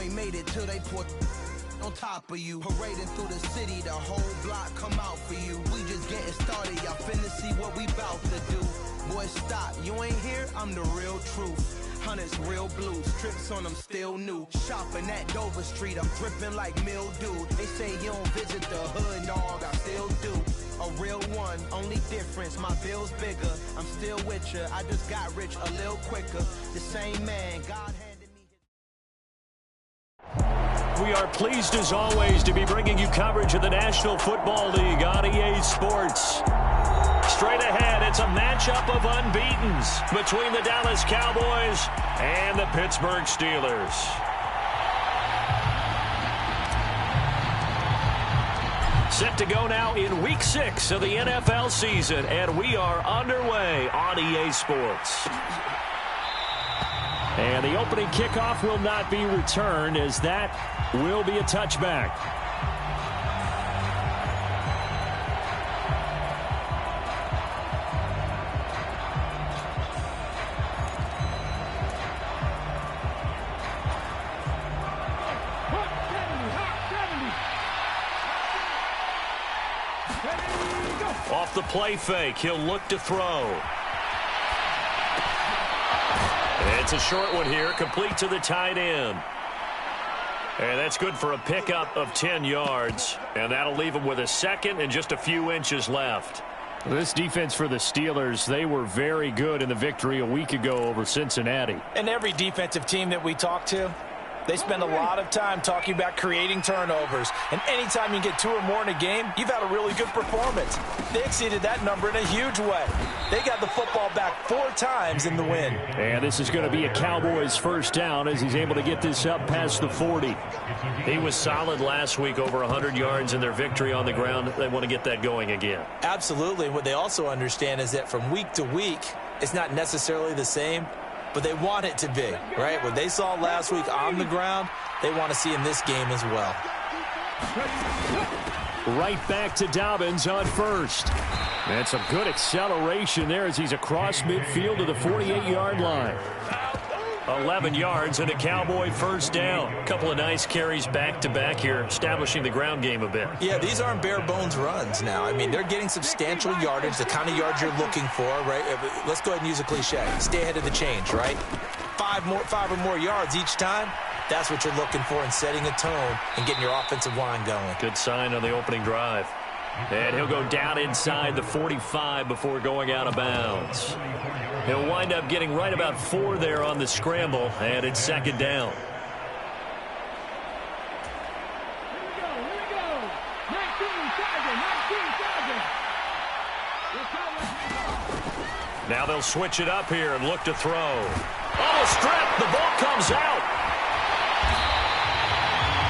ain't made it till they put on top of you. Parading through the city, the whole block come out for you. We just getting started, y'all finna see what we bout to do. Boy, stop, you ain't here, I'm the real truth. Hunters, real blue, strips on them still new. Shopping at Dover Street, I'm dripping like mildew. They say you don't visit the hood, dog, I still do. A real one, only difference, my bill's bigger. I'm still with ya, I just got rich a little quicker. The same man, God handed me his... We are pleased as always to be bringing you coverage of the National Football League on EA Sports. Straight ahead, it's a matchup of unbeatens between the Dallas Cowboys and the Pittsburgh Steelers. Set to go now in Week 6 of the NFL season, and we are underway on EA Sports. And the opening kickoff will not be returned, as that will be a touchback. Off the play fake, he'll look to throw. It's a short one here, complete to the tight end. And that's good for a pickup of 10 yards. And that'll leave him with a second and just a few inches left. This defense for the Steelers, they were very good in the victory a week ago over Cincinnati. And every defensive team that we talk to, they spend a lot of time talking about creating turnovers. And anytime you get 2 or more in a game, you've had a really good performance. They exceeded that number in a huge way. They got the football back 4 times in the win. And this is going to be a Cowboys first down as he's able to get this up past the 40. He was solid last week, over 100 yards in their victory on the ground. They want to get that going again. Absolutely. What they also understand is that from week to week, it's not necessarily the same, but they want it to be, right? What they saw last week on the ground, they want to see in this game as well. Right back to Dobbins on first. And some good acceleration there as he's across midfield to the 48-yard line. 11 yards and a Cowboy first down. A couple of nice carries back-to-back here, establishing the ground game a bit. Yeah, these aren't bare-bones runs now. I mean, they're getting substantial yardage, the kind of yards you're looking for, right? Let's go ahead and use a cliche. Stay ahead of the change, right? 5 or more yards each time. That's what you're looking for in setting a tone and getting your offensive line going. Good sign on the opening drive. And he'll go down inside the 45 before going out of bounds. He'll wind up getting right about 4 there on the scramble, and it's second down. Now they'll switch it up here and look to throw. Almost stripped. The ball comes out.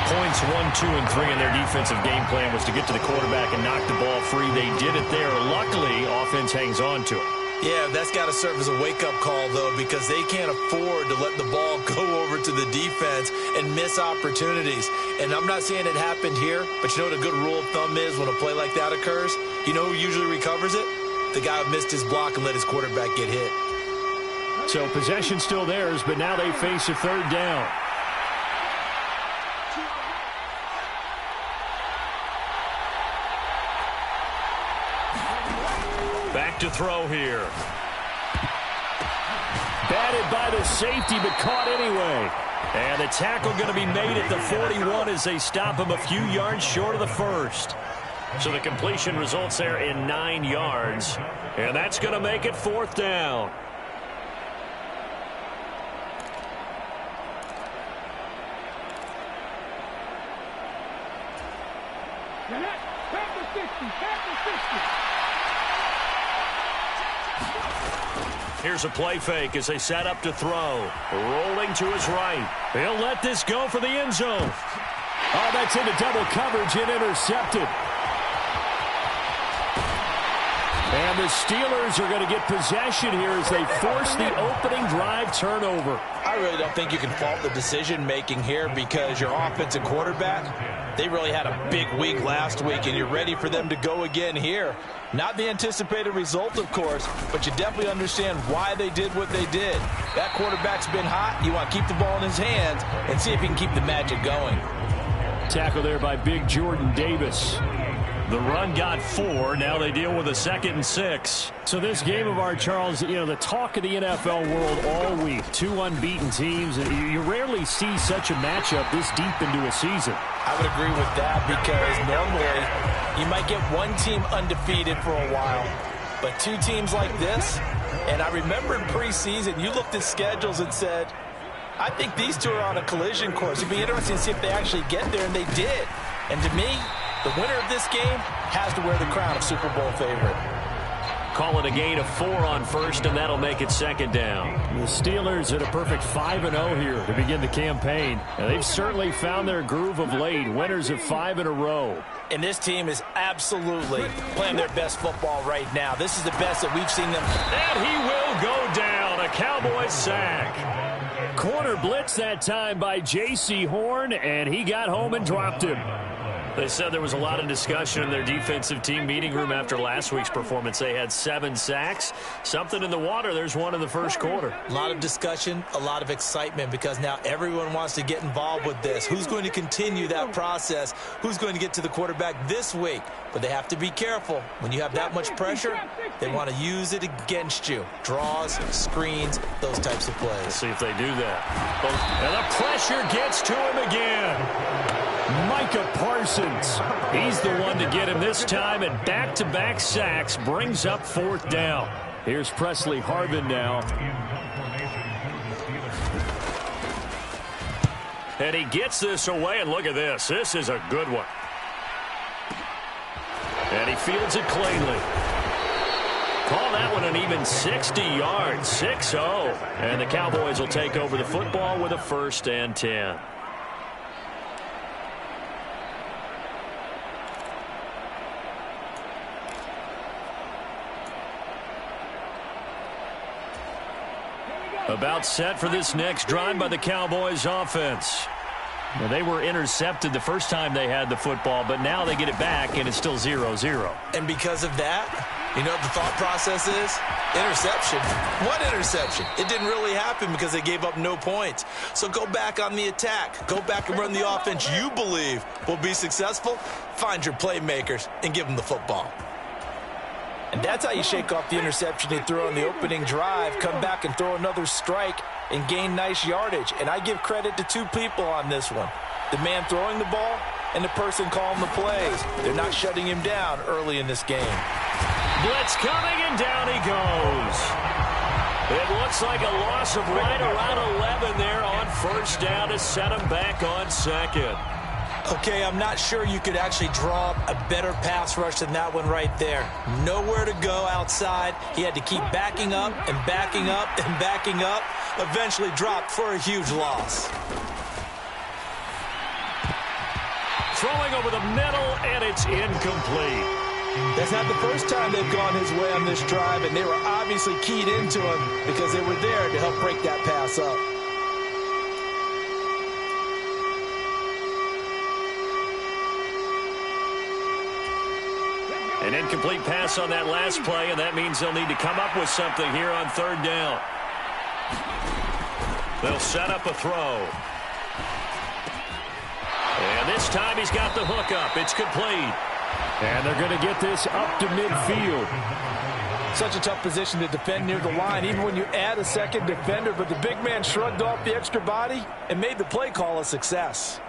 Points 1, 2, and 3 in their defensive game plan was to get to the quarterback and knock the ball free. They did it there. Luckily, offense hangs on to it. Yeah, that's got to serve as a wake-up call, though, because they can't afford to let the ball go over to the defense and miss opportunities. And I'm not saying it happened here, but you know what a good rule of thumb is when a play like that occurs? You know who usually recovers it? The guy who missed his block and let his quarterback get hit. So possession still theirs, but now they face a third down. Back to throw here. Batted by the safety, but caught anyway. And the tackle going to be made at the 41 as they stop him a few yards short of the first. So the completion results there in 9 yards. And that's going to make it fourth down. Here's a play fake as they set up to throw. Rolling to his right. He'll let this go for the end zone. Oh, that's into double coverage and intercepted. And the Steelers are going to get possession here as they force the opening drive turnover. I I really don't think you can fault the decision-making here because your offensive quarterback, they really had a big week last week, and you're ready for them to go again here. Not the anticipated result, of course, but you definitely understand why they did what they did. That quarterback's been hot. You want to keep the ball in his hands and see if he can keep the magic going. Tackle there by Big Jordan Davis. The run got 4. Now they deal with a 2nd and 6. So this game of our, Charles, you know, the talk of the NFL world all week. 2 unbeaten teams. You rarely see such a matchup this deep into a season. I would agree with that because normally you might get one team undefeated for a while. But 2 teams like this, and I remember in preseason, you looked at schedules and said, I think these 2 are on a collision course. It'd be interesting to see if they actually get there, and they did. And to me, the winner of this game has to wear the crown of Super Bowl favorite. Call it a gain of 4 on first, and that'll make it 2nd down. The Steelers at a perfect 5-0 here to begin the campaign. And they've certainly found their groove of late, winners of 5 in a row. And this team is absolutely playing their best football right now. This is the best that we've seen them. And he will go down, a Cowboys sack. Corner blitz that time by J.C. Horn, and he got home and dropped him. They said there was a lot of discussion in their defensive team meeting room after last week's performance. They had 7 sacks. Something in the water. There's one in the first quarter. A lot of discussion, a lot of excitement because now everyone wants to get involved with this. Who's going to continue that process? Who's going to get to the quarterback this week? But they have to be careful. When you have that much pressure, they want to use it against you. Draws, screens, those types of plays. Let's see if they do that. And the pressure gets to him again. Micah Parsons, he's the one to get him this time, and back-to-back sacks brings up 4th down. Here's Presley Harvin now. And he gets this away, and look at this. This is a good one. And he fields it cleanly. Call that one an even 60 yards, 6-0. And the Cowboys will take over the football with a 1st and 10. About set for this next drive by the Cowboys offense. Well, they were intercepted the first time they had the football, but now they get it back, and it's still 0-0. And because of that, you know what the thought process is? Interception. What interception? It didn't really happen because they gave up no points. So go back on the attack. Go back and run the offense you believe will be successful. Find your playmakers and give them the football. And that's how you shake off the interception they threw on the opening drive, come back and throw another strike and gain nice yardage. And I give credit to 2 people on this one. The man throwing the ball and the person calling the plays. They're not shutting him down early in this game. Blitz coming, and down he goes. It looks like a loss of right around 11 there on 1st down to set him back on 2nd. Okay, I'm not sure you could actually draw up a better pass rush than that one right there. Nowhere to go outside. He had to keep backing up and backing up and backing up. Eventually dropped for a huge loss. Throwing over the middle, and it's incomplete. That's not the first time they've gone his way on this drive, and they were obviously keyed into him because they were there to help break that pass up. An incomplete pass on that last play, and that means they'll need to come up with something here on 3rd down. They'll set up a throw. And this time he's got the hook up. It's complete. And they're going to get this up to midfield. Such a tough position to defend near the line, even when you add a second defender. But the big man shrugged off the extra body and made the play call a success.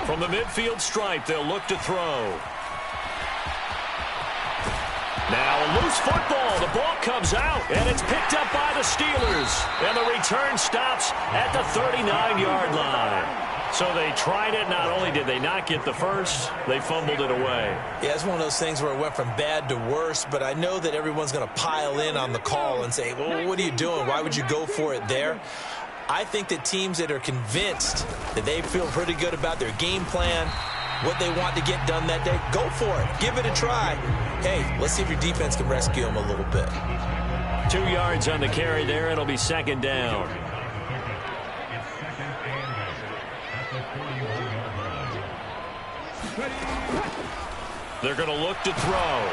From the midfield stripe, they'll look to throw. Now a loose football. The ball comes out, and it's picked up by the Steelers. And the return stops at the 39-yard line. So they tried it. Not only did they not get the first, they fumbled it away. Yeah, it's one of those things where it went from bad to worse, but I know that everyone's going to pile in on the call and say, well, what are you doing? Why would you go for it there? I think that teams that are convinced that they feel pretty good about their game plan, what they want to get done that day, go for it. Give it a try. Hey, let's see if your defense can rescue them a little bit. 2 yards on the carry there. It'll be second down. They're going to look to throw.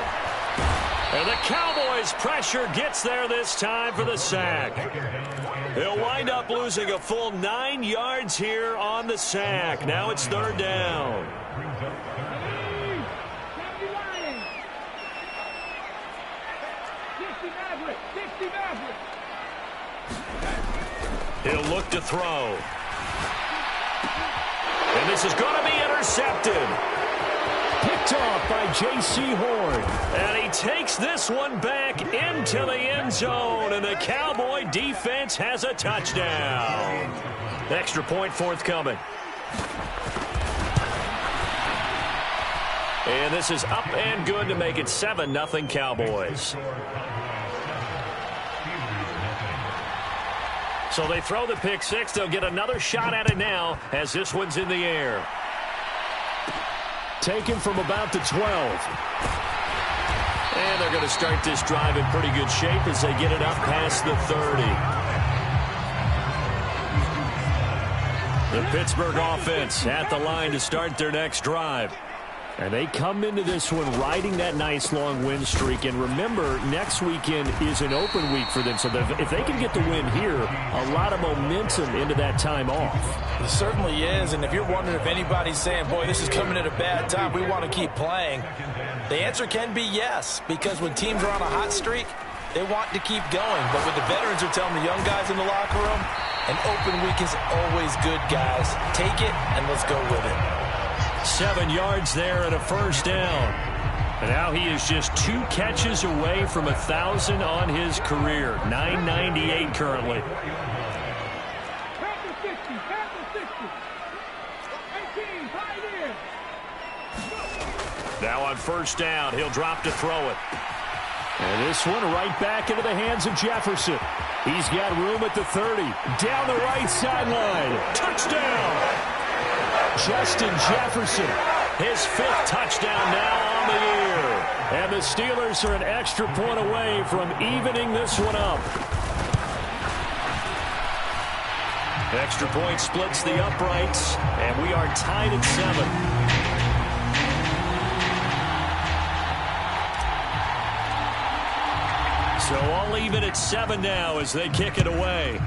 And the Cowboys' pressure gets there this time for the sack. They'll wind up losing a full 9 yards here on the sack. Now it's third down. He'll look to throw. And this is going to be intercepted. Picked off by J.C. Horn. And he takes this one back into the end zone. And the Cowboy defense has a touchdown. Extra point forthcoming. And this is up and good to make it 7-0 Cowboys. So they throw the pick six. They'll get another shot at it now as this one's in the air. Taken from about the 12. And they're going to start this drive in pretty good shape as they get it up past the 30. The Pittsburgh offense at the line to start their next drive. And they come into this one riding that nice long win streak. And remember, next weekend is an open week for them. So if they can get the win here, a lot of momentum into that time off. It certainly is. And if you're wondering if anybody's saying, boy, this is coming at a bad time, we want to keep playing, the answer can be yes. Because when teams are on a hot streak, they want to keep going. But what the veterans are telling the young guys in the locker room, an open week is always good, guys. Take it and let's go with it. 7 yards there and a first down. And now he is just 2 catches away from 1,000 on his career. 998 currently. Now on first down, he'll drop to throw it. And this one right back into the hands of Jefferson. He's got room at the 30. Down the right sideline. Touchdown! Justin Jefferson, his 5th touchdown now on the year. And the Steelers are an extra point away from evening this one up. Extra point splits the uprights, and we are tied at 7. So all even at 7 now as they kick it away.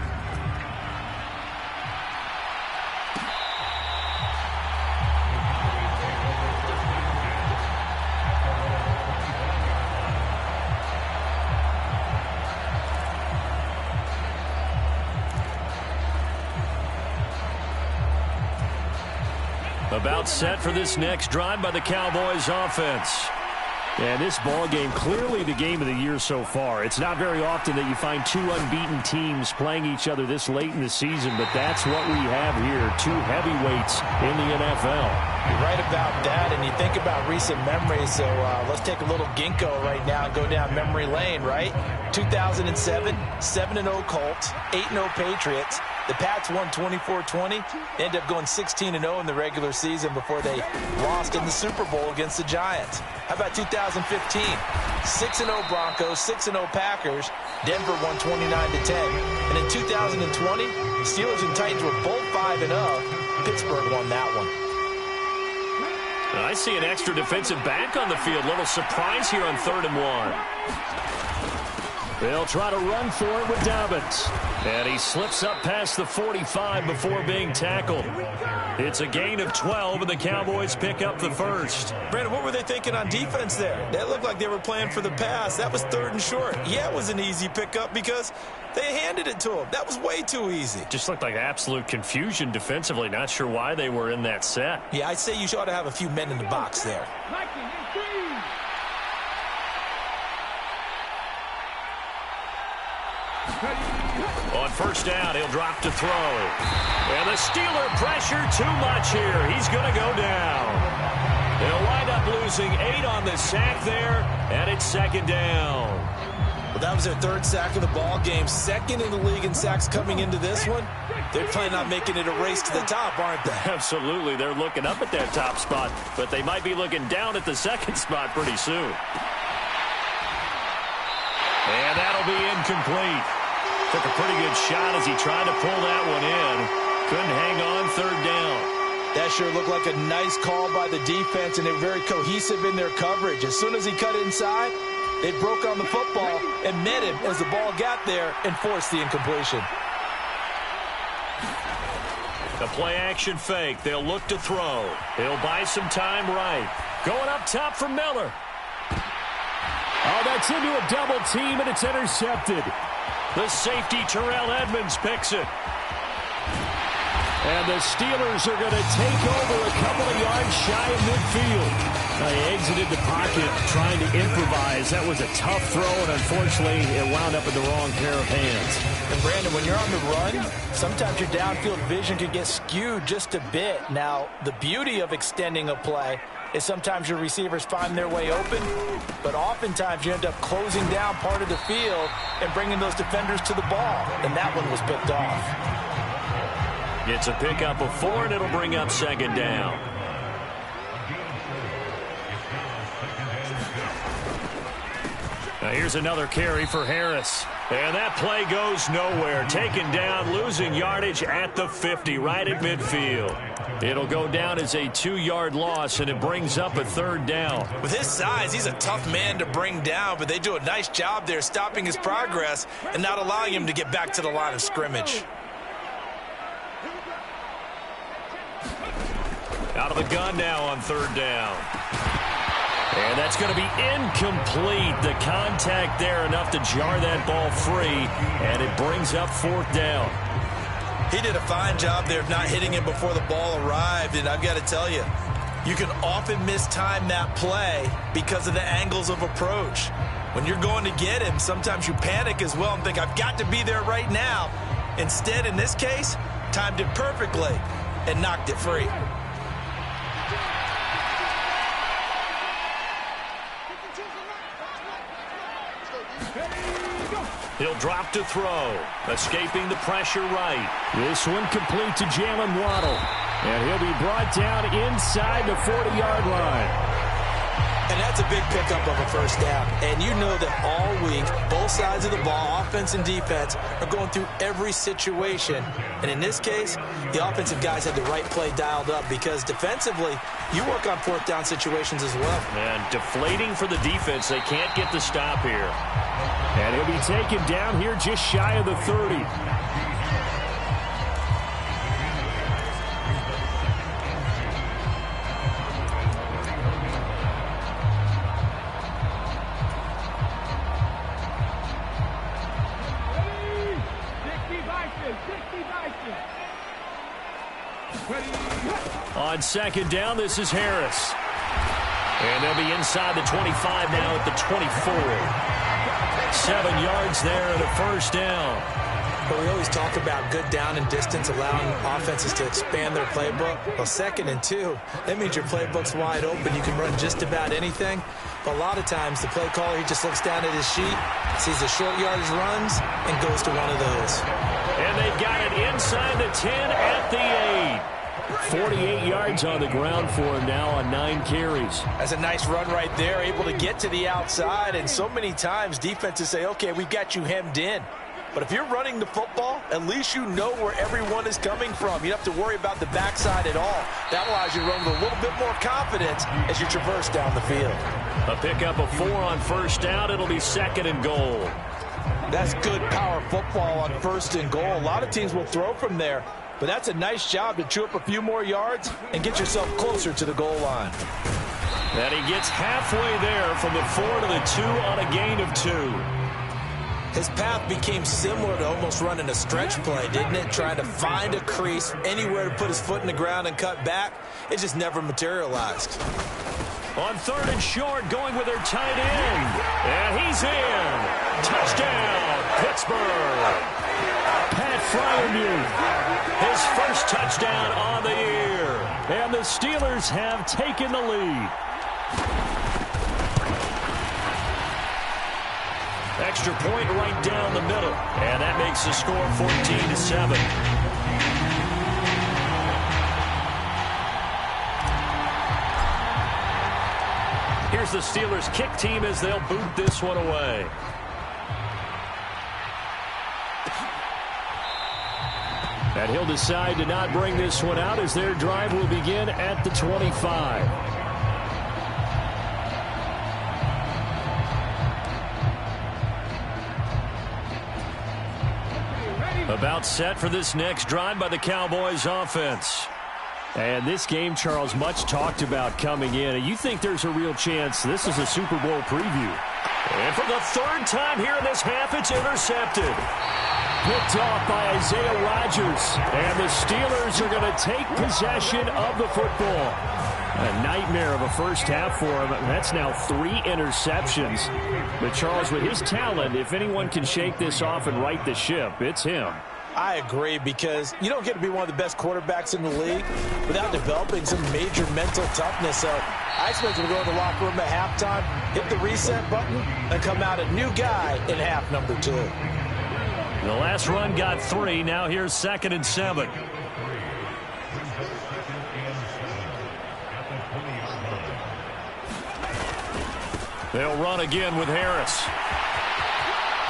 About set for this next drive by the Cowboys offense. And this ball game, clearly the game of the year so far. It's not very often that you find 2 unbeaten teams playing each other this late in the season, but that's what we have here. 2 heavyweights in the NFL. You're right about that, and you think about recent memories, so let's take a little ginkgo right now and go down memory lane, right? 2007, 7-0 Colts, 8-0 Patriots. The Pats won 24-20. They ended up going 16-0 in the regular season before they lost in the Super Bowl against the Giants. How about 2015? 6-0 Broncos, 6-0 Packers. Denver won 29-10. And in 2020, Steelers and Titans were both 5-0. Pittsburgh won that one. I see an extra defensive back on the field. Little surprise here on 3rd and 1. They'll try to run for it with Dobbins. And he slips up past the 45 before being tackled. It's a gain of 12, and the Cowboys pick up the first. Brandon, what were they thinking on defense there? That looked like they were playing for the pass. That was 3rd and short. Yeah, it was an easy pickup because they handed it to him. That was way too easy. Just looked like absolute confusion defensively. Not sure why they were in that set. Yeah, I'd say you ought to have a few men in the box there. On first down, he'll drop to throw. And the Steeler pressure too much here. He's going to go down. They'll wind up losing 8 on the sack there, and it's second down. Well, that was their 3rd sack of the ball game. 2nd in the league in sacks coming into this one. They're planning on making it a race to the top, aren't they? Absolutely. They're looking up at that top spot, but they might be looking down at the 2nd spot pretty soon. And that'll be incomplete. Took a pretty good shot as he tried to pull that one in. Couldn't hang on 3rd down. That sure looked like a nice call by the defense, and they're very cohesive in their coverage. As soon as he cut inside, they broke on the football and met him as the ball got there and forced the incompletion. A play-action fake. They'll look to throw. He'll buy some time right. Going up top for Miller. Oh, that's into a double team, and it's intercepted. The safety, Terrell Edmonds, picks it. And the Steelers are going to take over a couple of yards shy of midfield. They exited the pocket trying to improvise. That was a tough throw, and unfortunately, it wound up in the wrong pair of hands. And, Brandon, when you're on the run, sometimes your downfield vision can get skewed just a bit. Now, the beauty of extending a play is sometimes your receivers find their way open, but oftentimes you end up closing down part of the field and bringing those defenders to the ball, and that one was picked off. It's a pickup of 4, and it'll bring up second down. Now here's another carry for Harris. And that play goes nowhere. Taken down, losing yardage at the 50, right at midfield. It'll go down as a 2-yard loss, and it brings up a 3rd down. With his size, he's a tough man to bring down, but they do a nice job there stopping his progress and not allowing him to get back to the line of scrimmage. Out of the gun now on 3rd down. And that's going to be incomplete. The contact there enough to jar that ball free, and it brings up 4th down. He did a fine job there of not hitting him before the ball arrived, and I've got to tell you, you can often mistime that play because of the angles of approach. When you're going to get him, sometimes you panic as well and think, I've got to be there right now. Instead, in this case, timed it perfectly and knocked it free. He'll drop to throw, escaping the pressure right. This one complete to Jalen Waddle. And he'll be brought down inside the 40-yard line. And that's a big pickup of a 1st down. And you know that all week, both sides of the ball, offense and defense, are going through every situation. And in this case, the offensive guys had the right play dialed up because defensively, you work on 4th down situations as well. And deflating for the defense. They can't get the stop here. And he'll be taken down here just shy of the 30. On 2nd down, this is Harris. And they'll be inside the 25 now at the 24. 7 yards there and a 1st down. But we always talk about good down and distance, allowing offenses to expand their playbook. Well, 2nd and 2, that means your playbook's wide open. You can run just about anything. But a lot of times, the play caller, he just looks down at his sheet, sees the short yardage runs, and goes to one of those. And they've got it inside the 10 at the 8. 48 yards on the ground for him now on 9 carries. That's a nice run right there, able to get to the outside. And so many times defenses say, okay, we've got you hemmed in. But if you're running the football, at least you know where everyone is coming from. You don't have to worry about the backside at all. That allows you to run with a little bit more confidence as you traverse down the field. A pickup of 4 on 1st down. It'll be 2nd and goal. That's good power football on 1st and goal. A lot of teams will throw from there. But that's a nice job to chew up a few more yards and get yourself closer to the goal line. And he gets halfway there from the 4 to the 2 on a gain of 2. His path became similar to almost running a stretch play, didn't it? Trying to find a crease, anywhere to put his foot in the ground and cut back. It just never materialized. On 3rd and short, going with their tight end. And he's in. Touchdown, Pittsburgh. Pat Freiermuth, his first touchdown on the year. And the Steelers have taken the lead. Extra point right down the middle. And that makes the score 14-7. Here's the Steelers kick team as they'll boot this one away. And he'll decide to not bring this one out as their drive will begin at the 25. About set for this next drive by the Cowboys offense. And this game, Charles, much talked about coming in. And you think there's a real chance this is a Super Bowl preview. And for the 3rd time here in this half, it's intercepted. Picked off by Isaiah Rodgers. And the Steelers are going to take possession of the football. A nightmare of a first half for him. That's now 3 interceptions. But Charles, with his talent, if anyone can shake this off and right the ship, it's him. I agree, because you don't get to be one of the best quarterbacks in the league without developing some major mental toughness. So I expect him to go in the locker room at halftime, hit the reset button, and come out a new guy in half number 2. The last run got 3. Now here's 2nd and 7. They'll run again with Harris.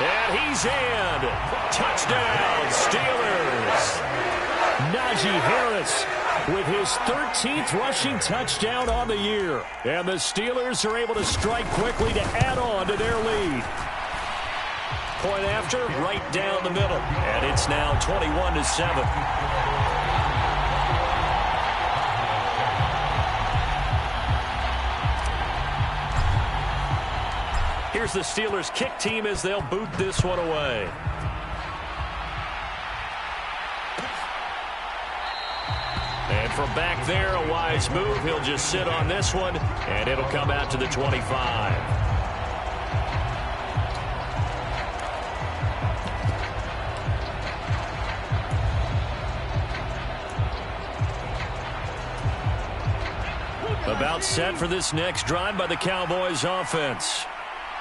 And he's in. Touchdown, Steelers. Najee Harris with his 13th rushing touchdown on the year. And the Steelers are able to strike quickly to add on to their lead. Point after, right down the middle. And it's now 21-7. Here's the Steelers kick team as they'll boot this one away. And from back there, a wise move. He'll just sit on this one, and it'll come out to the 25. About set for this next drive by the Cowboys offense.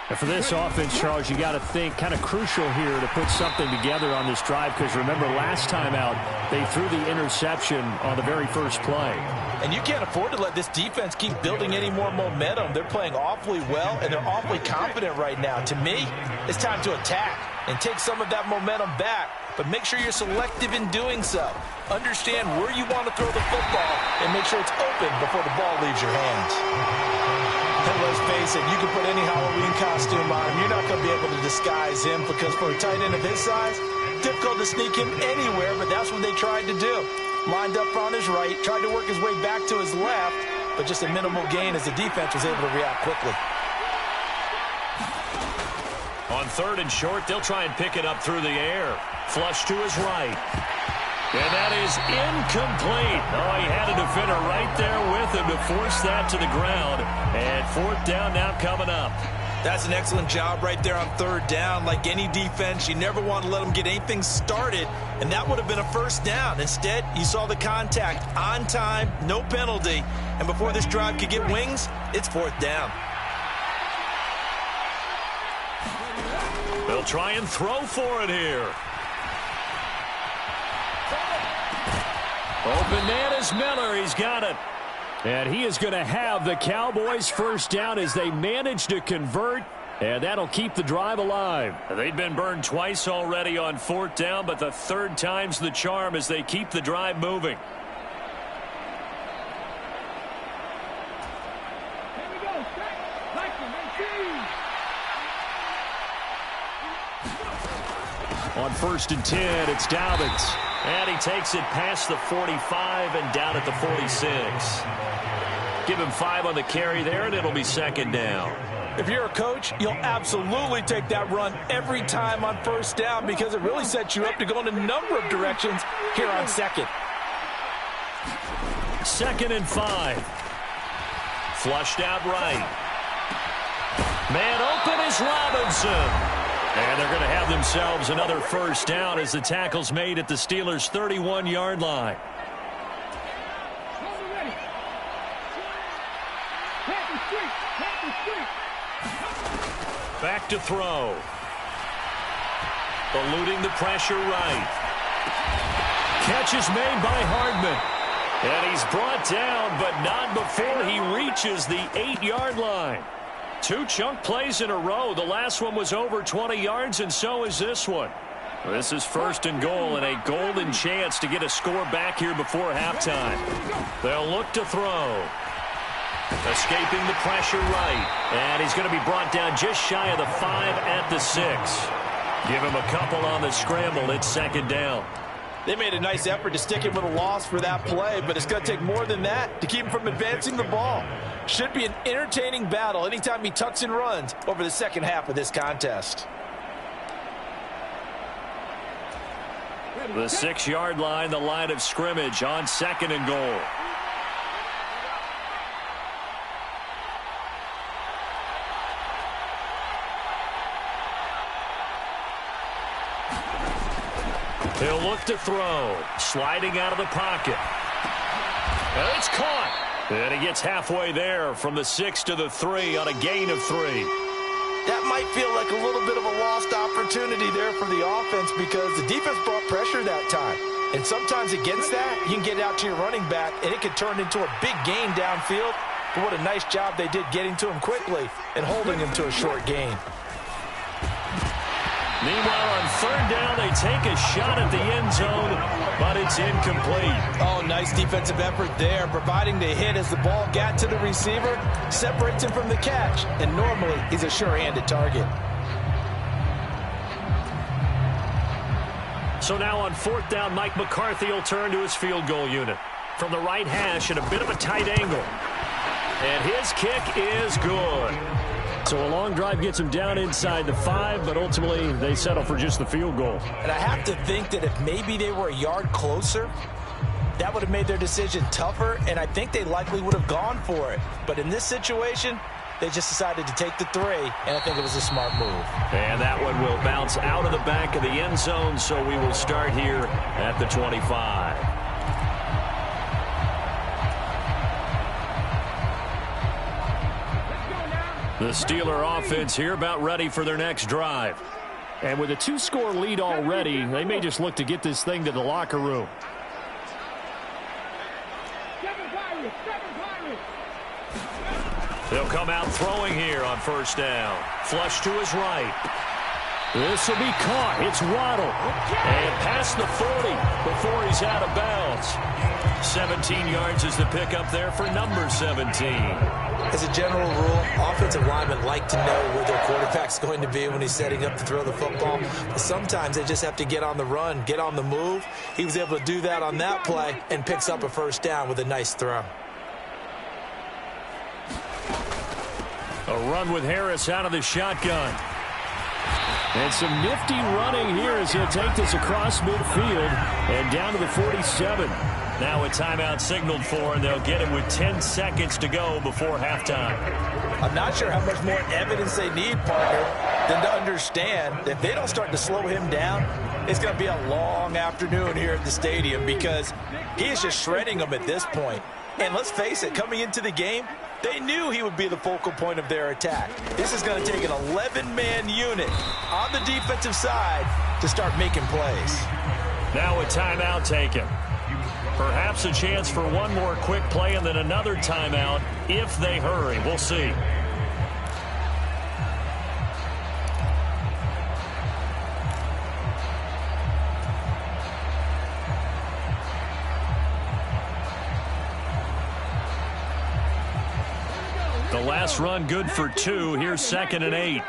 And for this offense, Charles, you got to think kind of crucial here to put something together on this drive, because remember last time out they threw the interception on the very first play. And you can't afford to let this defense keep building any more momentum. They're playing awfully well, and they're awfully confident right now. To me, it's time to attack and take some of that momentum back, but make sure you're selective in doing so. Understand where you want to throw the football and make sure it's open before the ball leaves your hands. And let's face it, you can put any Halloween costume on him. You're not going to be able to disguise him, because for a tight end of his size, difficult to sneak him anywhere, but that's what they tried to do. Lined up on his right, tried to work his way back to his left, but just a minimal gain as the defense was able to react quickly. On 3rd and short, they'll try and pick it up through the air. Flush to his right. And that is incomplete. Oh, he had a defender right there with him to force that to the ground. And 4th down now coming up. That's an excellent job right there on 3rd down. Like any defense, you never want to let them get anything started, and that would have been a 1st down. Instead, you saw the contact on time, no penalty, and before this drive could get wings, it's 4th down. They'll try and throw for it here. Open man is Miller. He's got it. And he is going to have the Cowboys' 1st down as they manage to convert, and that'll keep the drive alive. They've been burned twice already on 4th down, but the 3rd time's the charm as they keep the drive moving. On 1st and 10, it's Dobbins. And he takes it past the 45 and down at the 46. Give him 5 on the carry there, and it'll be 2nd down. If you're a coach, you'll absolutely take that run every time on 1st down, because it really sets you up to go in a number of directions here on 2nd. 2nd and 5. Flushed out right. Man open is Robinson. And they're going to have themselves another first down as the tackle's made at the Steelers' 31-yard line. Back to throw. Eluding the pressure right. Catch is made by Hardman. And he's brought down, but not before he reaches the 8-yard line. 2 chunk plays in a row. The last one was over 20 yards, and so is this one. This is 1st and goal, and a golden chance to get a score back here before halftime. They'll look to throw. Escaping the pressure right. And he's going to be brought down just shy of the 5 at the 6. Give him a couple on the scramble. It's 2nd down. They made a nice effort to stick him with a loss for that play, but it's going to take more than that to keep him from advancing the ball. Should be an entertaining battle anytime he tucks and runs over the second half of this contest. The 6-yard line, the line of scrimmage on 2nd and goal. He'll look to throw. Sliding out of the pocket. And it's caught. And he gets halfway there from the 6 to the 3 on a gain of 3. That might feel like a little bit of a lost opportunity there for the offense because the defense brought pressure that time. And sometimes against that, you can get out to your running back, and it can turn into a big gain downfield. But what a nice job they did getting to him quickly and holding him to a short gain. Meanwhile, on 3rd down, they take a shot at the end zone, but it's incomplete. Oh, nice defensive effort there, providing the hit as the ball got to the receiver, separates him from the catch, and normally he's a sure-handed target. So now on 4th down, Mike McCarthy will turn to his field goal unit. From the right hash at a bit of a tight angle. And his kick is good. So a long drive gets him down inside the 5, but ultimately they settle for just the field goal. And I have to think that if maybe they were a yard closer, that would have made their decision tougher, and I think they likely would have gone for it. But in this situation, they just decided to take the 3, and I think it was a smart move. And that one will bounce out of the back of the end zone, so we will start here at the 25. The Steeler offense here about ready for their next drive. And with a 2-score lead already, they may just look to get this thing to the locker room. They'll come out throwing here on 1st down. Flush to his right. This will be caught. It's Waddle. And past the 40 before he's out of bounds. 17 yards is the pickup there for number 17. As a general rule, offensive linemen like to know where their quarterback's going to be when he's setting up to throw the football. But sometimes they just have to get on the run, get on the move. He was able to do that on that play and picks up a 1st down with a nice throw. A run with Harris out of the shotgun. And some nifty running here as he'll take this across midfield and down to the 47. Now a timeout signaled for, and they'll get him with 10 seconds to go before halftime. I'm not sure how much more evidence they need, partner, than to understand that if they don't start to slow him down, it's going to be a long afternoon here at the stadium because he is just shredding them at this point. And let's face it, coming into the game, they knew he would be the focal point of their attack. This is going to take an 11-man unit on the defensive side to start making plays. Now a timeout taken. Perhaps a chance for one more quick play and then another timeout if they hurry. We'll see. The last run good for 2. Here's 2nd and 8.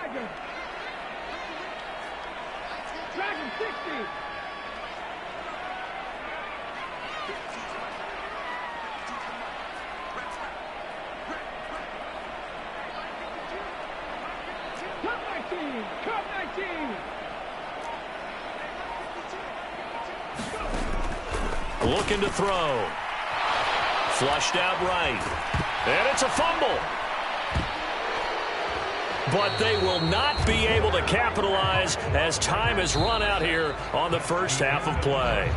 Looking to throw. Flushed out right. And it's a fumble. But they will not be able to capitalize as time has run out here on the first half of play.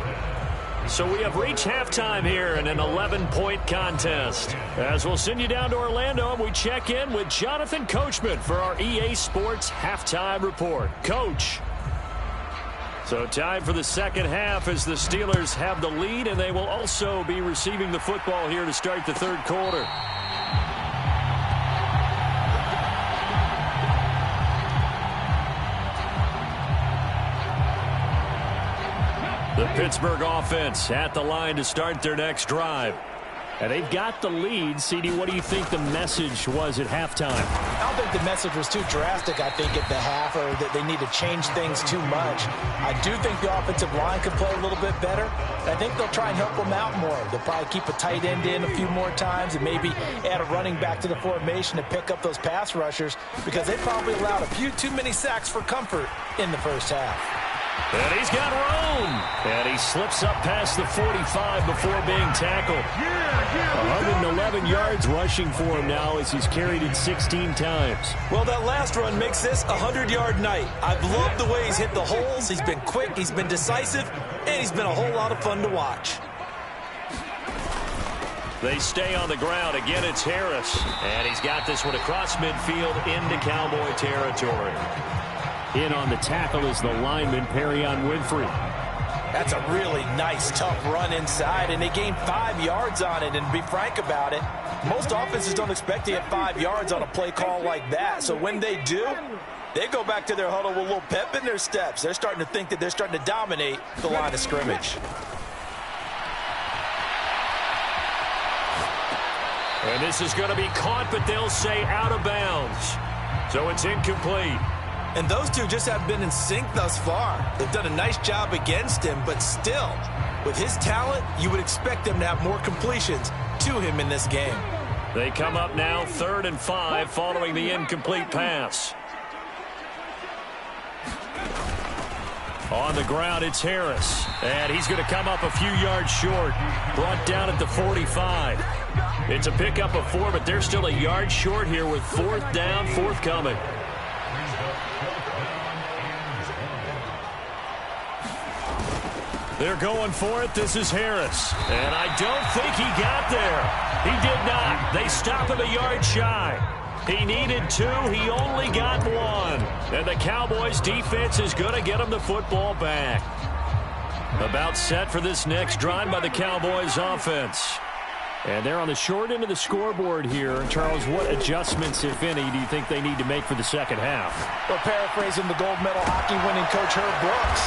So we have reached halftime here in an 11-point contest. As we'll send you down to Orlando, and we check in with Jonathan Coachman for our EA Sports Halftime Report. Coach. So time for the second half as the Steelers have the lead, and they will also be receiving the football here to start the third quarter. The Pittsburgh offense at the line to start their next drive. And they've got the lead. CD, what do you think the message was at halftime? I don't think the message was too drastic, I think, at the half, or that they need to change things too much. I do think the offensive line could play a little bit better. I think they'll try and help them out more. They'll probably keep a tight end in a few more times and maybe add a running back to the formation to pick up those pass rushers, because they probably allowed a few too many sacks for comfort in the first half. And he's got room. And he slips up past the 45 before being tackled. 111 yards rushing for him now as he's carried it 16 times. Well, that last run makes this a 100-yard night. I've loved the way he's hit the holes. He's been quick, he's been decisive, and he's been a whole lot of fun to watch. They stay on the ground. Again, it's Harris. And he's got this one across midfield into Cowboy territory. In on the tackle is the lineman, Perrion Winfrey. That's a really nice, tough run inside, and they gained 5 yards on it. And to be frank about it, most offenses don't expect to get 5 yards on a play call like that. So when they do, they go back to their huddle with a little pep in their steps. They're starting to think that they're starting to dominate the line of scrimmage. And this is going to be caught, but they'll say out of bounds. So it's incomplete. And those two just have been in sync thus far. They've done a nice job against him, but still, with his talent, you would expect them to have more completions to him in this game. They come up now 3rd and 5 following the incomplete pass. On the ground, it's Harris. And he's going to come up a few yards short. Brought down at the 45. It's a pickup of 4, but they're still a yard short here with 4th down, forthcoming. They're going for it. This is Harris. And I don't think he got there. He did not. They stop him a yard shy. He needed 2. He only got 1. And the Cowboys defense is going to get him the football back. About set for this next drive by the Cowboys offense. And they're on the short end of the scoreboard here. Charles, what adjustments, if any, do you think they need to make for the second half? Well, paraphrasing the gold medal hockey winning coach Herb Brooks,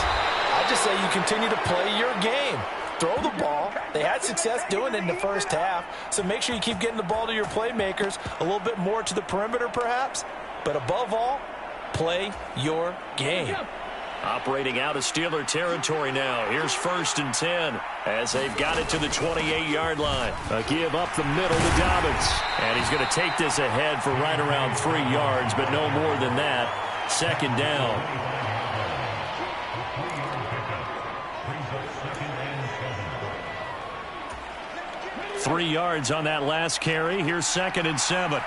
I just say you continue to play your game. Throw the ball. They had success doing it in the first half, so make sure you keep getting the ball to your playmakers, a little bit more to the perimeter perhaps, but above all, play your game. Operating out of Steeler territory now. Here's 1st and 10 as they've got it to the 28-yard line. A give up the middle to Dobbins. And he's going to take this ahead for right around 3 yards, but no more than that. 2nd down. Three yards on that last carry. Here's 2nd and 7.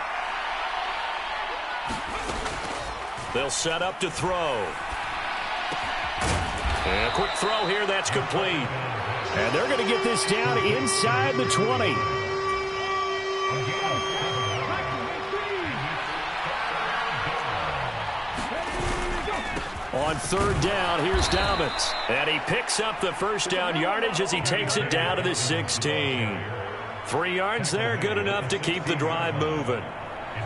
They'll set up to throw. And a quick throw here, that's complete. And they're going to get this down inside the 20. On 3rd down, here's Dobbins. And he picks up the 1st down yardage as he takes it down to the 16. 3 yards there, good enough to keep the drive moving.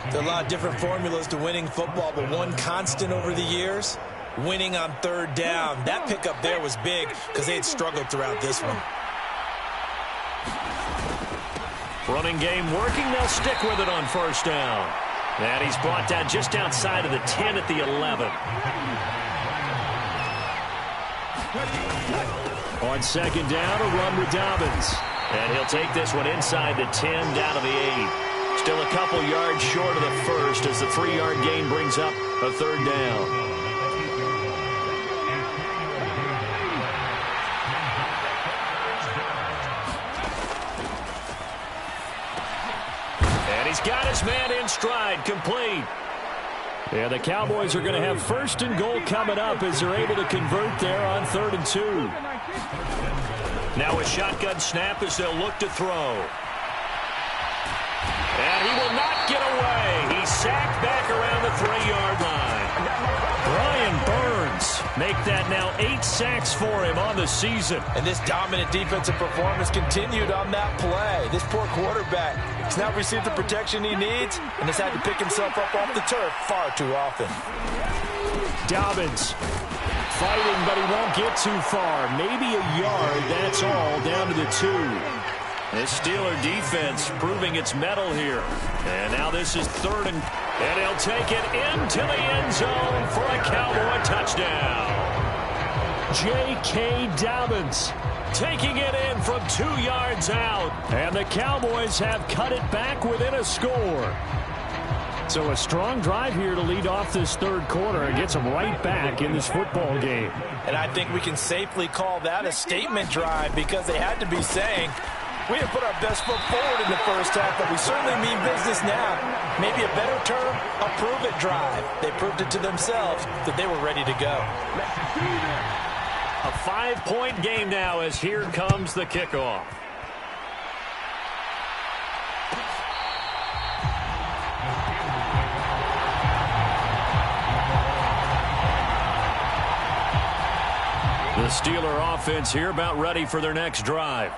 There's a lot of different formulas to winning football, but one constant over the years, winning on 3rd down. That pickup there was big because they had struggled throughout this one. Running game working. They'll stick with it on 1st down. And he's brought down just outside of the 10 at the 11. On 2nd down, a run with Dobbins. And he'll take this one inside the 10 down to the 8. Still a couple yards short of the 1st as the 3-yard gain brings up a 3rd down. got his man in stride, complete. Yeah, the Cowboys are going to have first and goal coming up as they're able to convert there on 3rd and 2. Now a shotgun snap as they'll look to throw. And he will not get away. He's sacked back around the 3-yard line. Brian Burns make that now 8 sacks for him on the season. And this dominant defensive performance continued on that play. This poor quarterback has now received the protection he needs and has had to pick himself up off the turf far too often. Dobbins fighting, but he won't get too far. Maybe a yard, that's all, down to the 2. This Steeler defense proving its mettle here. And now this is 3rd and he'll take it into the end zone for a Cowboy touchdown. J.K. Dobbins taking it in from 2 yards out. And the Cowboys have cut it back within a score. So a strong drive here to lead off this 3rd quarter and gets them right back in this football game. And I think we can safely call that a statement drive because they had to be saying, we didn't put our best foot forward in the first half, but we certainly mean business now. Maybe a better term, a prove-it drive. They proved it to themselves that they were ready to go. A 5-point game now as here comes the kickoff. The Steeler offense here about ready for their next drive.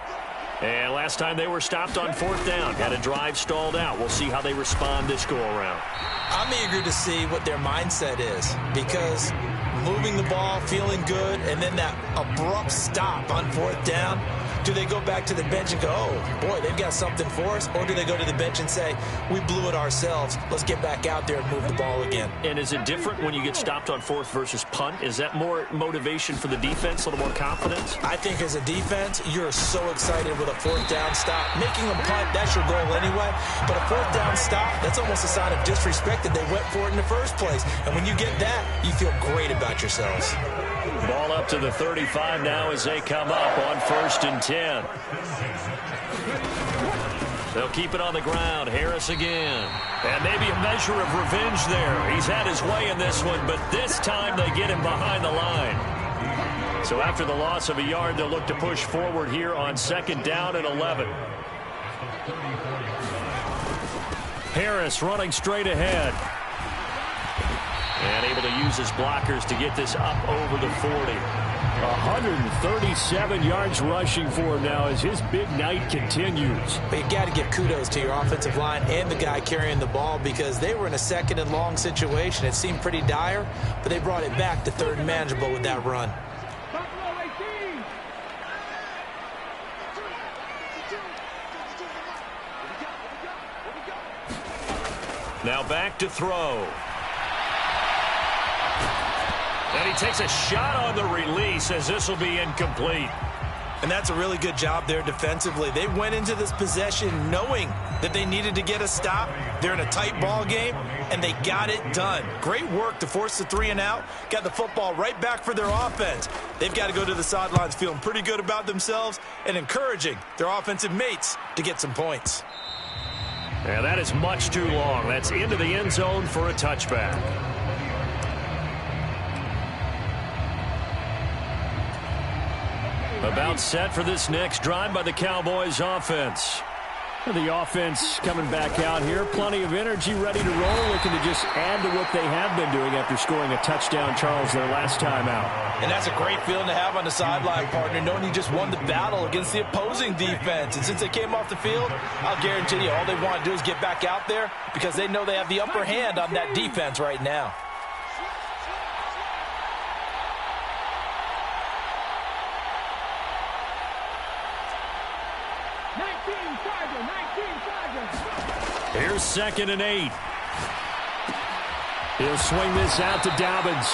And last time they were stopped on 4th down, had a drive stalled out. We'll see how they respond this go-around. I'm eager to see what their mindset is because moving the ball, feeling good, and then that abrupt stop on 4th down, do they go back to the bench and go, oh, boy, they've got something for us? Or do they go to the bench and say, we blew it ourselves. Let's get back out there and move the ball again. And is it different when you get stopped on 4th versus punt? Is that more motivation for the defense, a little more confidence? I think as a defense, you're so excited with a 4th down stop. Making them punt, that's your goal anyway. But a 4th down stop, that's almost a sign of disrespect that they went for it in the first place. And when you get that, you feel great about yourselves. Ball up to the 35 now as they come up on 1st and 10. They'll keep it on the ground. Harris again. And maybe a measure of revenge there. He's had his way in this one, but this time they get him behind the line. So after the loss of a yard, they'll look to push forward here on 2nd down and 11. Harris running straight ahead. And able to use his blockers to get this up over the 40. 137 yards rushing for him now as his big night continues. But you got to give kudos to your offensive line and the guy carrying the ball because they were in a 2nd and long situation. It seemed pretty dire, but they brought it back to 3rd and manageable with that run. Now back to throw. And he takes a shot on the release as this will be incomplete. And that's a really good job there defensively. They went into this possession knowing that they needed to get a stop. They're in a tight ball game, and they got it done. Great work to force the 3 and out. Got the football right back for their offense. They've got to go to the sidelines feeling pretty good about themselves and encouraging their offensive mates to get some points. And that is much too long. That's into the end zone for a touchback. About set for this next drive by the Cowboys offense. The offense coming back out here. Plenty of energy, ready to roll, looking to just add to what they have been doing after scoring a touchdown, Charles, their last time out. And that's a great feeling to have on the sideline, partner, knowing you just won the battle against the opposing defense. And since they came off the field, I'll guarantee you all they want to do is get back out there because they know they have the upper hand on that defense right now. Here's 2nd and 8. He'll swing this out to Dobbins.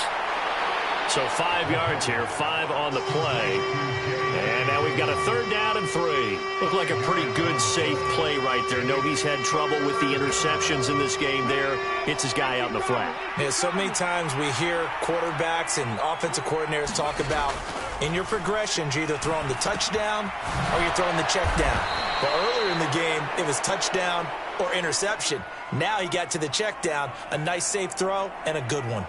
So 5 yards here, 5 on the play. And now we've got a 3rd down and 3. Looked like a pretty good, safe play right there. No, he's had trouble with the interceptions in this game there. Hits his guy out in the flat. Yeah, so many times we hear quarterbacks and offensive coordinators talk about in your progressions, you're either throwing the touchdown or you're throwing the check down. But earlier in the game, it was touchdown or interception. Now he got to the check down, a nice safe throw, and a good one.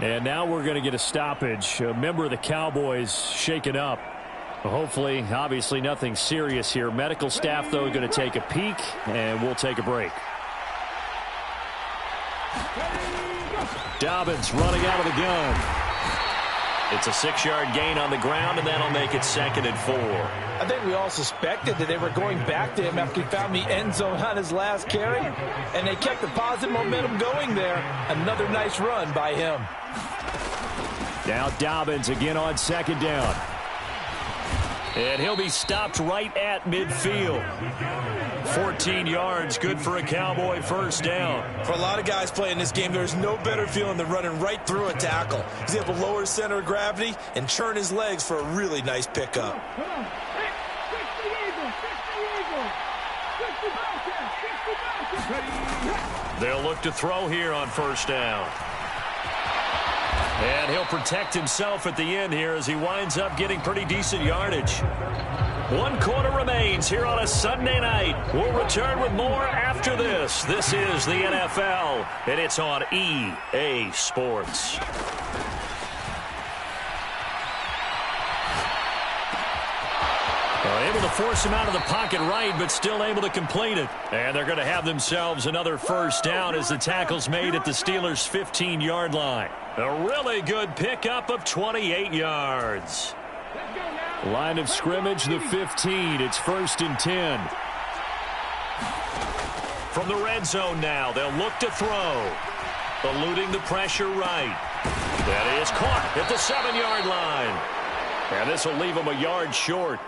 And now we're going to get a stoppage. A member of the Cowboys shaken up. Hopefully, obviously nothing serious here. Medical staff, though, going to take a peek, and we'll take a break. Dobbins running out of the gun. It's a 6-yard gain on the ground, and that'll make it 2nd and 4. I think we all suspected that they were going back to him after he found the end zone on his last carry, and they kept the positive momentum going there. Another nice run by him. Now Dobbins again on 2nd down. And he'll be stopped right at midfield. 14 yards, good for a Cowboy first down. For a lot of guys playing this game, there's no better feeling than running right through a tackle. He's able to lower his center of gravity and churn his legs for a really nice pickup. They'll look to throw here on first down. And he'll protect himself at the end here as he winds up getting pretty decent yardage. 1 quarter remains here on a Sunday night. We'll return with more after this. This is the NFL, and it's on EA Sports. Able to force him out of the pocket right, but still able to complete it. And they're going to have themselves another first down as the tackle's made at the Steelers' 15-yard line. A really good pickup of 28 yards. Line of scrimmage, the 15. It's 1st and 10. From the red zone now, they'll look to throw. Eluding the pressure right. That is caught at the 7-yard line. And this will leave him a yard short.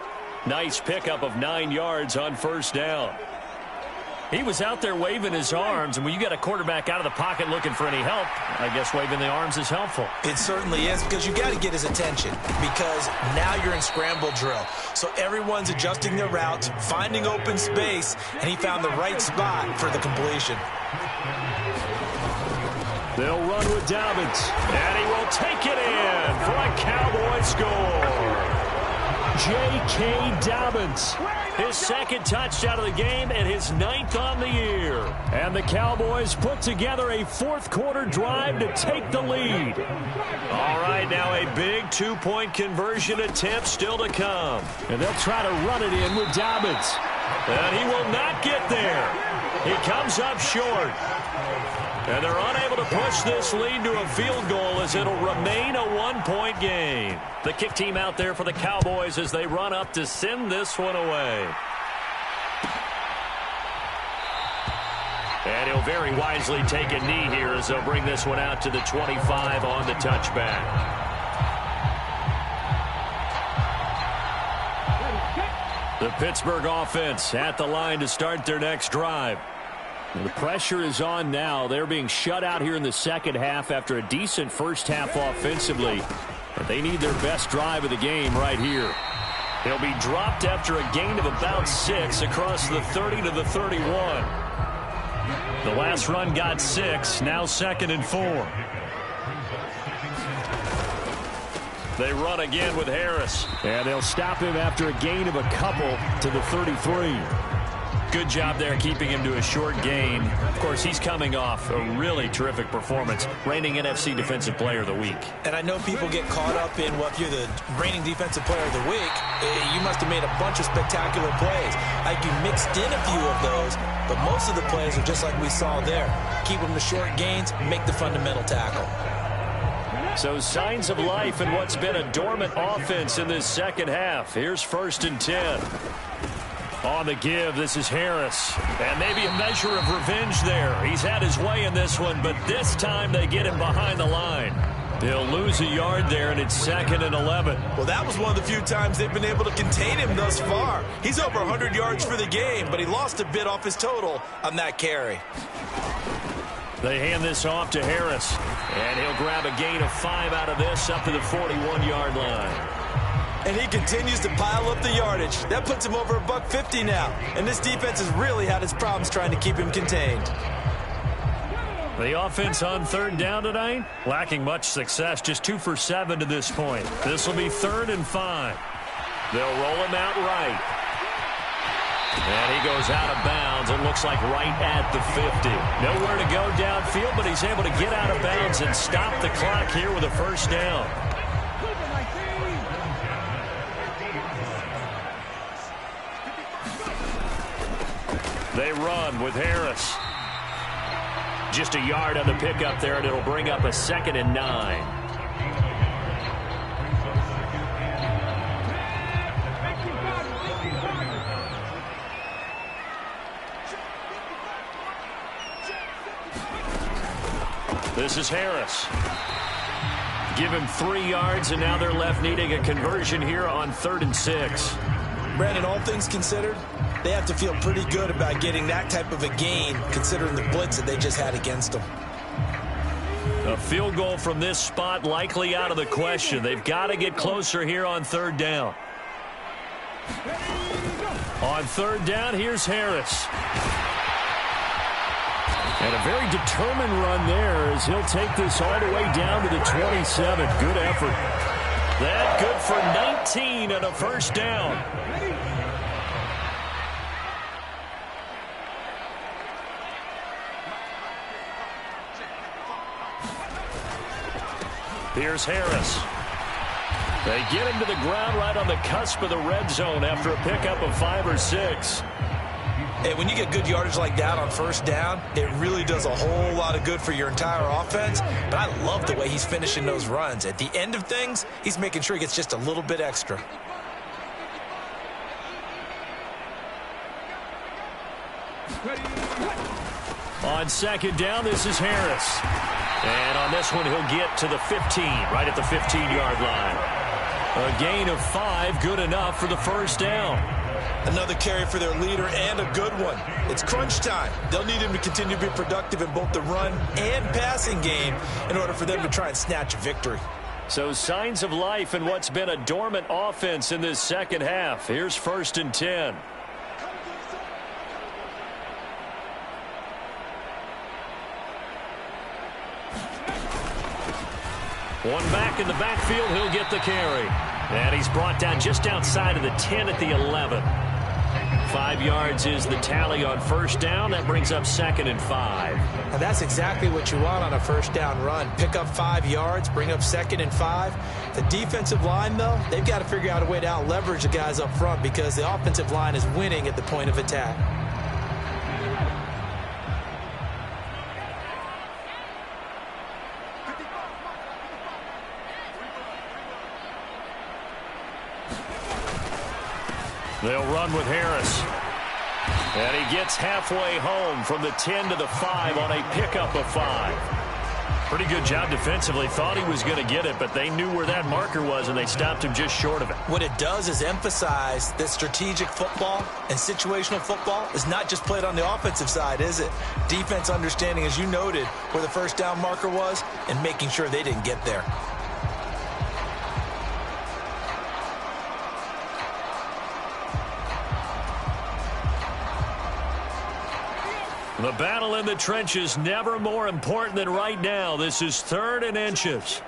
Nice pickup of 9 yards on first down. He was out there waving his arms, and when you get a quarterback out of the pocket looking for any help, I guess waving the arms is helpful. It certainly is, because you got to get his attention, because now you're in scramble drill. So everyone's adjusting their routes, finding open space, and he found the right spot for the completion. They'll run with Dobbins, and he will take it in for a Cowboy score. J.K. Dobbins. His 2nd touchdown of the game and his 9th on the year. And the Cowboys put together a 4th quarter drive to take the lead. All right, now a big 2-point conversion attempt still to come. And they'll try to run it in with Dobbins. And he will not get there. He comes up short. And they're unable to push this lead to a field goal as it'll remain a 1-point game. The kick team out there for the Cowboys as they run up to send this one away. And he'll very wisely take a knee here as they'll bring this one out to the 25 on the touchback. The Pittsburgh offense at the line to start their next drive. The pressure is on now. They're being shut out here in the second half after a decent first half offensively. But they need their best drive of the game right here. He'll be dropped after a gain of about 6 across the 30 to the 31. The last run got 6, now 2nd and 4. They run again with Harris. And they'll stop him after a gain of a couple to the 33. Good job there keeping him to a short gain. Of course, he's coming off a really terrific performance. Reigning NFC Defensive Player of the Week. And I know people get caught up in, well, if you're the reigning Defensive Player of the Week, you must have made a bunch of spectacular plays. Like you mixed in a few of those, but most of the plays are just like we saw there. Keep them to short gains, make the fundamental tackle. So signs of life in what's been a dormant offense in this second half. Here's 1st and 10. On the give, this is Harris. And maybe a measure of revenge there. He's had his way in this one, but this time they get him behind the line. They'll lose a yard there, and it's 2nd and 11. Well, that was one of the few times they've been able to contain him thus far. He's over 100 yards for the game, but he lost a bit off his total on that carry. They hand this off to Harris, and he'll grab a gain of 5 out of this up to the 41-yard line. And he continues to pile up the yardage. That puts him over $150 now. And this defense has really had its problems trying to keep him contained. The offense on 3rd down tonight, lacking much success, just 2 for 7 to this point. This will be 3rd and 5. They'll roll him out right. And he goes out of bounds. It looks like right at the 50. Nowhere to go downfield, but he's able to get out of bounds and stop the clock here with a first down. They run with Harris. Just a yard on the pickup there, and it'll bring up a 2nd and 9. This is Harris. Give him 3 yards, and now they're left needing a conversion here on 3rd and 6. Brandon, all things considered, they have to feel pretty good about getting that type of a gain, considering the blitz that they just had against them. A field goal from this spot likely out of the question. They've got to get closer here on 3rd down. On 3rd down, here's Harris. And a very determined run there as he'll take this all the way down to the 27. Good effort. That good for 19 and a first down. Here's Harris. They get him to the ground right on the cusp of the red zone after a pickup of 5 or 6. Hey, when you get good yardage like that on first down, it really does a whole lot of good for your entire offense. But I love the way he's finishing those runs. At the end of things, he's making sure he gets just a little bit extra. On 2nd down, this is Harris. And on this one, he'll get to the 15, right at the 15-yard line. A gain of 5, good enough for the first down. Another carry for their leader, and a good one. It's crunch time. They'll need him to continue to be productive in both the run and passing game in order for them to try and snatch a victory. So signs of life in what's been a dormant offense in this second half. Here's 1st and 10. One back in the backfield, he'll get the carry. And he's brought down just outside of the 10 at the 11. 5 yards is the tally on first down. That brings up 2nd and 5. And that's exactly what you want on a first down run. Pick up 5 yards, bring up 2nd and 5. The defensive line, though, they've got to figure out a way to out-leverage the guys up front because the offensive line is winning at the point of attack. They'll run with Harris. And he gets halfway home from the 10 to the 5 on a pickup of 5. Pretty good job defensively. Thought he was going to get it, but they knew where that marker was, and they stopped him just short of it. What it does is emphasize that strategic football and situational football is not just played on the offensive side, is it? Defense understanding, as you noted, where the first down marker was and making sure they didn't get there. The battle in the trenches never more important than right now. This is 3rd and inches.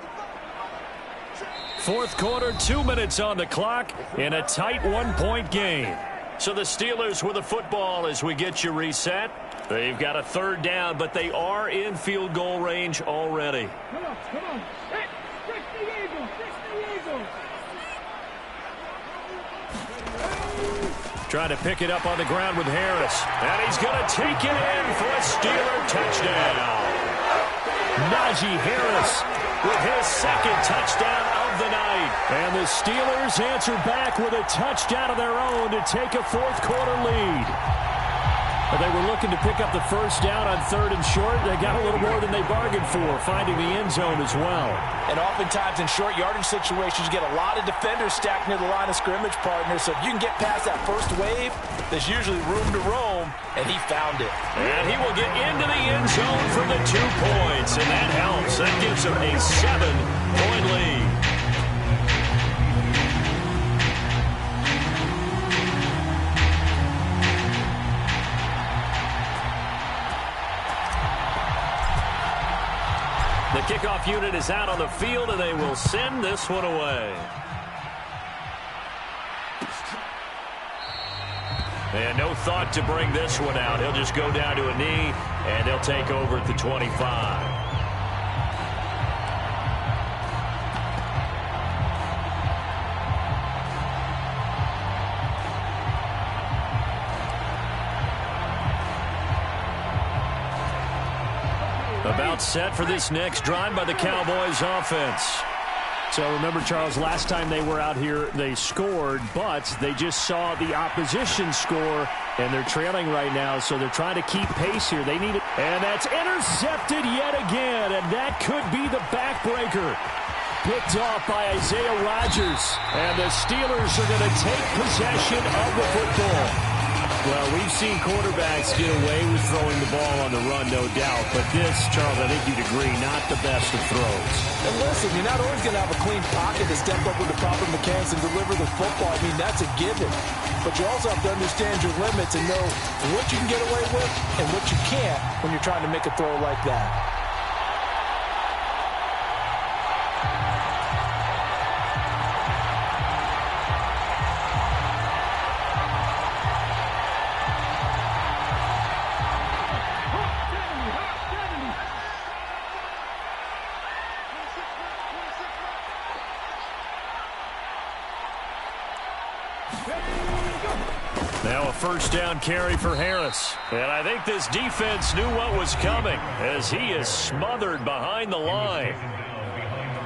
4th quarter, 2 minutes on the clock in a tight 1-point game. So the Steelers with the football as we get you reset. They've got a 3rd down, but they are in field goal range already. Come on. Hey, fix the eagle. Trying to pick it up on the ground with Harris. And he's going to take it in for a Steeler touchdown. Najee Harris with his 2nd touchdown of the night. And the Steelers answer back with a touchdown of their own to take a 4th quarter lead. But they were looking to pick up the first down on 3rd and short. They got a little more than they bargained for, finding the end zone as well. And oftentimes in short yardage situations, you get a lot of defenders stacked near the line of scrimmage, partner. So if you can get past that first wave, there's usually room to roam, and he found it. And he will get into the end zone for the 2 points, and that helps. That gives him a 7-point lead. The kickoff unit is out on the field, and they will send this one away. And no thought to bring this one out. He'll just go down to a knee, and they'll take over at the 25. About set for this next drive by the Cowboys offense. So remember, Charles, last time they were out here, they scored, but they just saw the opposition score, and they're trailing right now, so they're trying to keep pace here. They need it. And that's intercepted yet again, and that could be the backbreaker. Picked off by Isaiah Rodgers, and the Steelers are going to take possession of the football. Well, we've seen quarterbacks get away with throwing the ball on the run, no doubt. But this, Charles, I think you'd agree, not the best of throws. And listen, you're not always going to have a clean pocket to step up with the proper mechanics and deliver the football. I mean, that's a given. But you also have to understand your limits and know what you can get away with and what you can't when you're trying to make a throw like that. Now a first down carry for Harris. And I think this defense knew what was coming as he is smothered behind the line.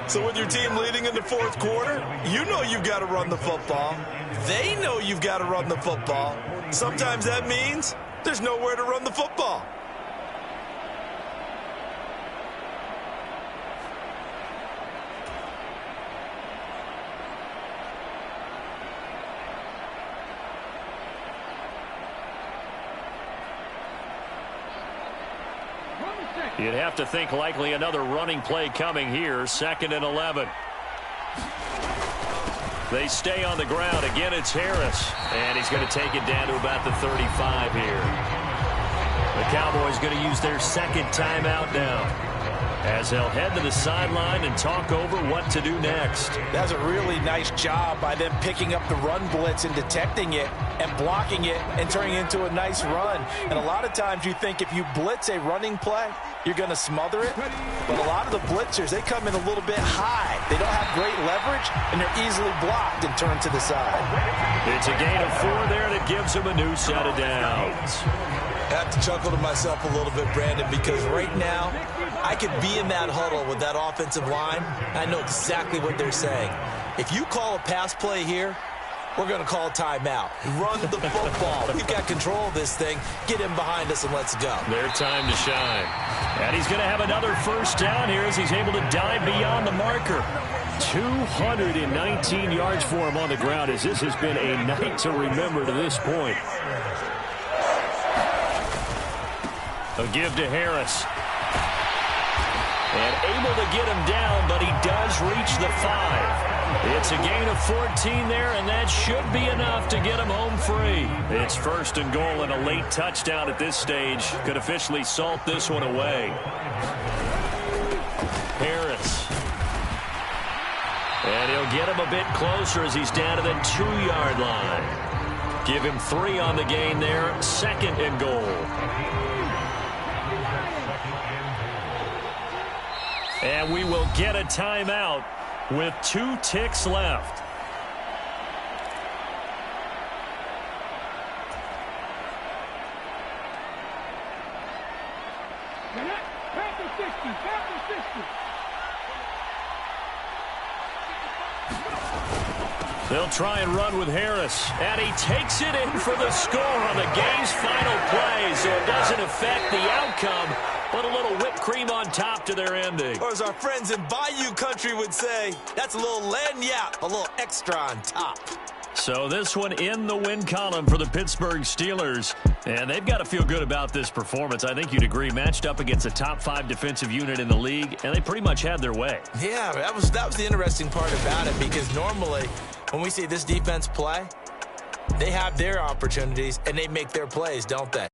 So with your team leading in the fourth quarter, you know you've got to run the football. They know you've got to run the football. Sometimes that means there's nowhere to run the football. You'd have to think likely another running play coming here. 2nd and 11. They stay on the ground. Again, it's Harris. And he's going to take it down to about the 35 here. The Cowboys going to use their second timeout now, as they'll head to the sideline and talk over what to do next. That's a really nice job by them picking up the run blitz and detecting it and blocking it and turning it into a nice run. And a lot of times you think if you blitz a running play, you're going to smother it. But a lot of the blitzers, they come in a little bit high. They don't have great leverage, and they're easily blocked and turned to the side. It's a gain of 4 there that gives them a new set of downs. I have to chuckle to myself a little bit, Brandon, because right now I could be in that huddle with that offensive line. I know exactly what they're saying. If you call a pass play here, we're going to call a timeout. Run the football. We've got control of this thing. Get him behind us and let's go. Their time to shine. And he's going to have another first down here as he's able to dive beyond the marker. 219 yards for him on the ground, as this has been a night to remember to this point. A give to Harris. And able to get him down, but he does reach the 5. It's a gain of 14 there, and that should be enough to get him home free. It's 1st and goal, and a late touchdown at this stage could officially salt this one away. Harris. And he'll get him a bit closer as he's down to the 2-yard line. Give him 3 on the gain there, 2nd and goal. And we will get a timeout with 2 ticks left. They'll try and run with Harris. And he takes it in for the score on the game's final play, so it doesn't affect the outcome. Put a little whipped cream on top to their ending. Or as our friends in Bayou Country would say, that's a little lagniappe, a little extra on top. So this one in the win column for the Pittsburgh Steelers. And they've got to feel good about this performance. I think you'd agree. Matched up against a top 5 defensive unit in the league, and they pretty much had their way. Yeah, that was the interesting part about it, because normally when we see this defense play, they have their opportunities and they make their plays, don't they?